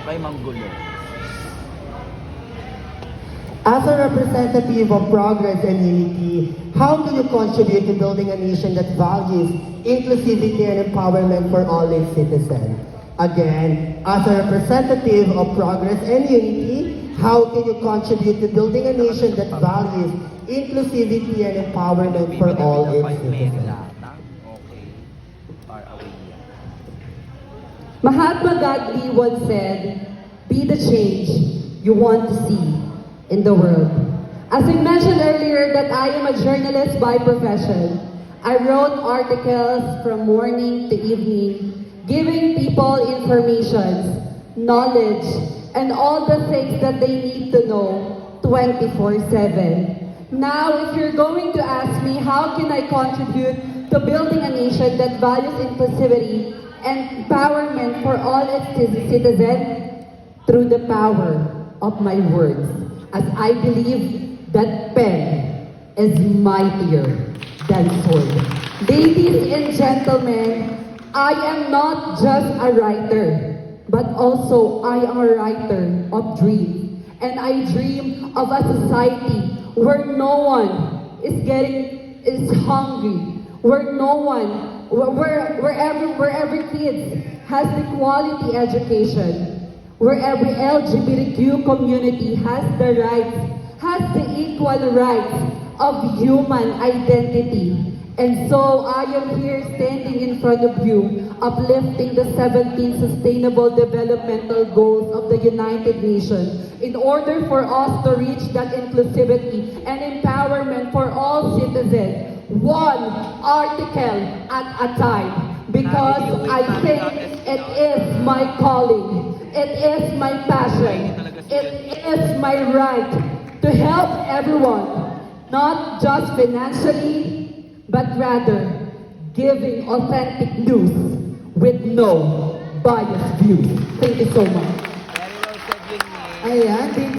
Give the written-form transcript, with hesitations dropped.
kay Ma'am Gulo. As a representative of progress and unity, how do you contribute to building a nation that values inclusivity and empowerment for all its citizens? Again, as a representative of progress and unity, how can you contribute to building a nation that values inclusivity and empowerment for all its citizens? Okay. Far away yan. Mahatma Gandhi once said, "Be the change you want to see in the world." As I mentioned earlier that I am a journalist by profession, I wrote articles from morning to evening, giving people information, knowledge, and all the things that they need to know 24/7. Now, if you're going to ask me how can I contribute to building a nation that values inclusivity and empowerment for all its citizens, through the power of my words, as I believe that pen is mightier than sword. Ladies and gentlemen, I am not just a writer, but also I am a writer of dreams. And I dream of a society where no one is hungry, where no one, where every kid has the quality education, where every LGBTQ community has the rights, has the equal rights of human identity. And so I am here standing in front of you, uplifting the 17 Sustainable Developmental Goals of the United Nations in order for us to reach that inclusivity and empowerment for all citizens, one article at a time. Because I think it is my calling, it is my passion, it is my right to help everyone, not just financially, but rather giving authentic news with no biased views. Thank you so much. Very well said yun, Nick. Ayan,